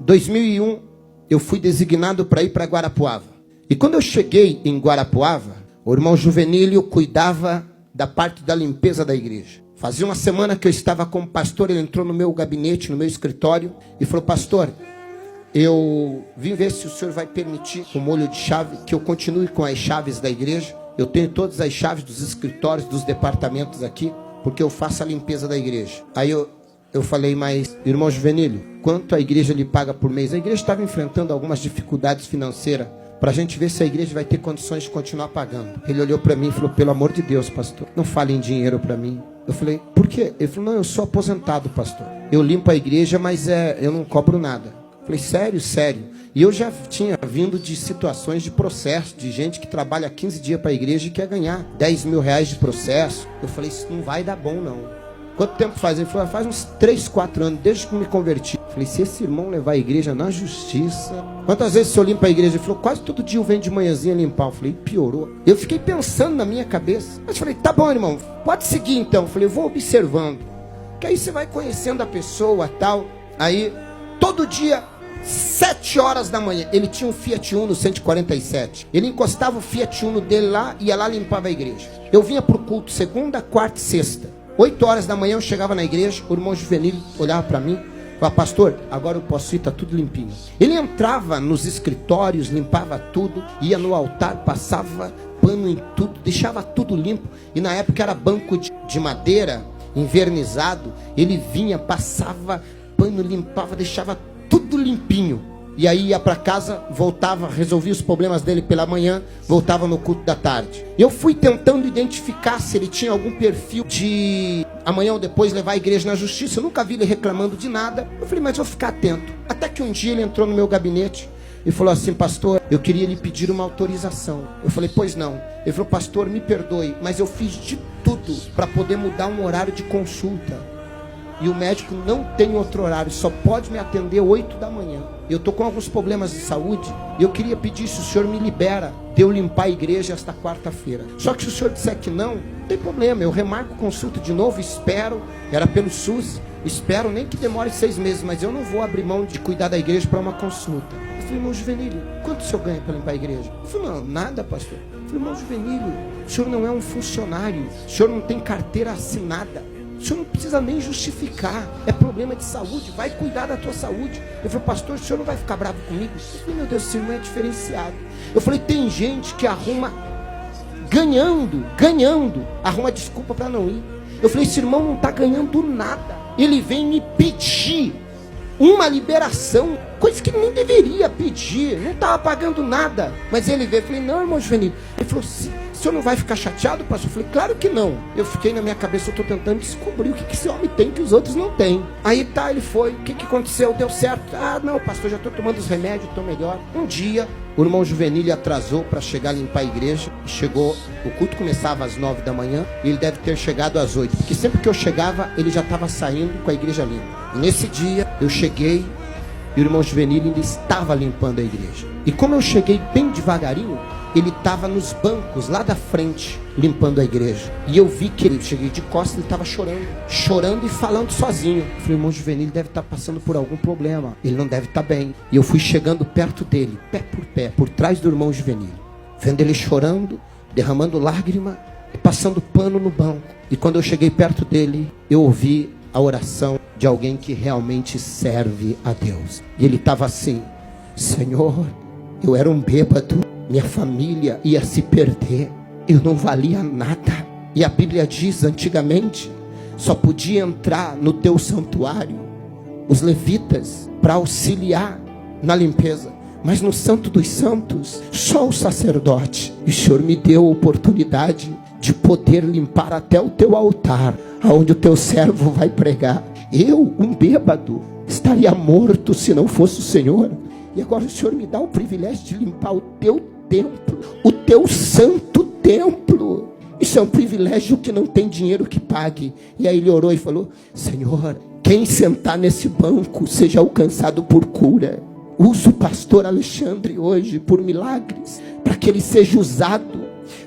2001, eu fui designado para ir para Guarapuava. E quando eu cheguei em Guarapuava, o irmão Juvenílio cuidava da parte da limpeza da igreja. Fazia uma semana que eu estava como pastor, ele entrou no meu gabinete, no meu escritório, e falou: pastor, eu vim ver se o senhor vai permitir, com molho de chave, que eu continue com as chaves da igreja. Eu tenho todas as chaves dos escritórios, dos departamentos aqui, porque eu faço a limpeza da igreja. Aí eu falei: mas, irmão Juvenílio, quanto a igreja lhe paga por mês? A igreja estava enfrentando algumas dificuldades financeiras, para a gente ver se a igreja vai ter condições de continuar pagando. Ele olhou para mim e falou: pelo amor de Deus, pastor, não fale em dinheiro para mim. Eu falei: por quê? Ele falou: não, eu sou aposentado, pastor. Eu limpo a igreja, mas eu não cobro nada. Eu falei: sério, sério. E eu já tinha vindo de situações de processo, de gente que trabalha 15 dias para a igreja e quer ganhar 10 mil reais de processo. Eu falei: isso não vai dar bom, não. Quanto tempo faz? Ele falou: faz uns 3, 4 anos, desde que me converti. Eu falei: se esse irmão levar a igreja na justiça... Quantas vezes o senhor limpa a igreja? Ele falou: quase todo dia eu venho de manhãzinha limpar. Eu falei: piorou. Eu fiquei pensando na minha cabeça. Mas eu falei: tá bom, irmão, pode seguir então. Eu falei: eu vou observando. Que aí você vai conhecendo a pessoa, tal. Aí, todo dia, 7 horas da manhã, ele tinha um Fiat Uno 147. Ele encostava o Fiat Uno dele lá e ia lá limpava a igreja. Eu vinha pro culto segunda, quarta e sexta. 8 horas da manhã eu chegava na igreja, o irmão Juvenílio olhava para mim, falava: pastor, agora eu posso ir, tá tudo limpinho. Ele entrava nos escritórios, limpava tudo, ia no altar, passava pano em tudo, deixava tudo limpo. E na época era banco de madeira, envernizado. Ele vinha, passava pano, limpava, deixava tudo limpinho. E aí ia para casa, voltava, resolvia os problemas dele pela manhã, voltava no culto da tarde. Eu fui tentando identificar se ele tinha algum perfil de amanhã ou depois levar a igreja na justiça. Eu nunca vi ele reclamando de nada. Eu falei: mas vou ficar atento. Até que um dia ele entrou no meu gabinete e falou assim: pastor, eu queria lhe pedir uma autorização. Eu falei: pois não. Ele falou: pastor, me perdoe, mas eu fiz de tudo para poder mudar um horário de consulta. E o médico não tem outro horário, só pode me atender 8 da manhã. Eu estou com alguns problemas de saúde e eu queria pedir se o senhor me libera de eu limpar a igreja esta quarta-feira. Só que se o senhor disser que não tem problema, eu remarco consulta de novo, espero, era pelo SUS, espero nem que demore 6 meses, mas eu não vou abrir mão de cuidar da igreja para uma consulta. Eu falei: irmão Juvenílio, quanto o senhor ganha para limpar a igreja? Ele falou: não, nada, pastor. Eu falei: irmão Juvenílio, o senhor não é um funcionário, o senhor não tem carteira assinada. O senhor não precisa nem justificar. É problema de saúde, vai cuidar da tua saúde. Eu falei: pastor, o senhor não vai ficar bravo comigo? Eu falei: meu Deus, esse irmão é diferenciado. Eu falei: tem gente que arruma, ganhando, arruma desculpa para não ir. Eu falei: esse irmão não está ganhando nada. Ele vem me pedir uma liberação, coisa que nem deveria pedir, não estava pagando nada. Mas ele veio, eu falei: não, irmão Juvenílio. Ele falou: o senhor não vai ficar chateado, pastor? Eu falei: claro que não. Eu fiquei na minha cabeça, eu estou tentando descobrir o que esse homem tem que os outros não têm. Aí tá, ele foi, o que aconteceu? Deu certo? Ah, não, pastor, já estou tomando os remédios, estou melhor. Um dia, o irmão Juvenílio atrasou para chegar a limpar a igreja. Chegou, o culto começava às 9 da manhã, e ele deve ter chegado às 8, porque sempre que eu chegava, ele já estava saindo com a igreja limpa. E nesse dia, eu cheguei, e o irmão Juvenílio ainda estava limpando a igreja. E como eu cheguei bem devagarinho, ele estava nos bancos lá da frente, limpando a igreja. E eu vi que ele, cheguei de costas, ele estava chorando e falando sozinho. Eu falei: irmão Juvenílio deve estar passando por algum problema, ele não deve estar bem. E eu fui chegando perto dele, pé, por trás do irmão Juvenílio, vendo ele chorando, derramando lágrima e passando pano no banco. E quando eu cheguei perto dele, eu ouvi a oração de alguém que realmente serve a Deus. E ele estava assim: Senhor, eu era um bêbado, minha família ia se perder, eu não valia nada. E a Bíblia diz, antigamente, só podia entrar no teu santuário os levitas para auxiliar na limpeza, mas no Santo dos Santos, só o sacerdote. E o Senhor me deu a oportunidade de poder limpar até o teu altar, aonde o teu servo vai pregar. Eu, um bêbado, estaria morto se não fosse o Senhor. E agora o Senhor me dá o privilégio de limpar o teu templo, o teu santo templo. Isso é um privilégio que não tem dinheiro que pague. E aí ele orou e falou: Senhor, quem sentar nesse banco seja alcançado por cura. Usa o pastor Alexandre hoje por milagres, para que ele seja usado,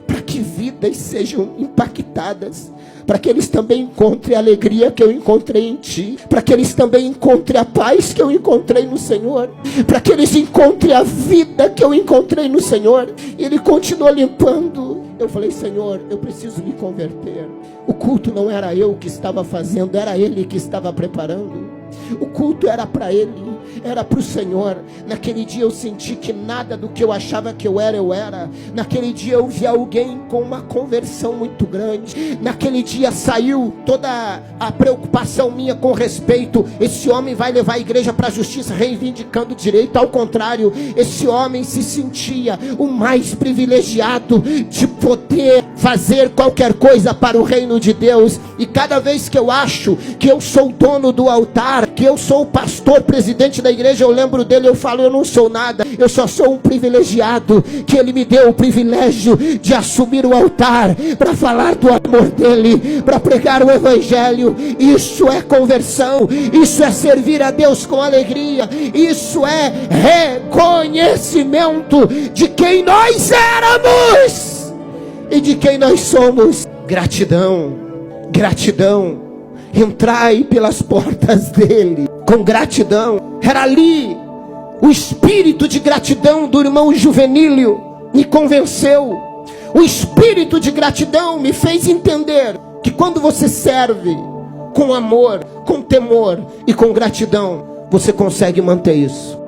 para que vidas sejam impactadas, para que eles também encontrem a alegria que eu encontrei em Ti, para que eles também encontrem a paz que eu encontrei no Senhor, para que eles encontrem a vida que eu encontrei no Senhor. E Ele continuou limpando. Eu falei: Senhor, eu preciso me converter. O culto não era eu que estava fazendo, era Ele que estava preparando. O culto era para Ele, era para o Senhor. Naquele dia eu senti que nada do que eu achava que eu era. Naquele dia eu vi alguém com uma conversão muito grande. Naquele dia saiu toda a preocupação minha com respeito: esse homem vai levar a igreja para a justiça, reivindicando direito. Ao contrário, esse homem se sentia o mais privilegiado de poder fazer qualquer coisa para o reino de Deus. E cada vez que eu acho que eu sou o dono do altar, que eu sou o pastor, presidente da igreja, eu lembro dele, eu falo: eu não sou nada, eu só sou um privilegiado, que ele me deu o privilégio de assumir o altar, para falar do amor dele, para pregar o evangelho. Isso é conversão, isso é servir a Deus com alegria, isso é reconhecimento de quem nós éramos e de quem nós somos. Gratidão, gratidão. Entrai pelas portas dele com gratidão. Era ali o espírito de gratidão do irmão Juvenílio me convenceu. O espírito de gratidão me fez entender que quando você serve com amor, com temor e com gratidão, você consegue manter isso.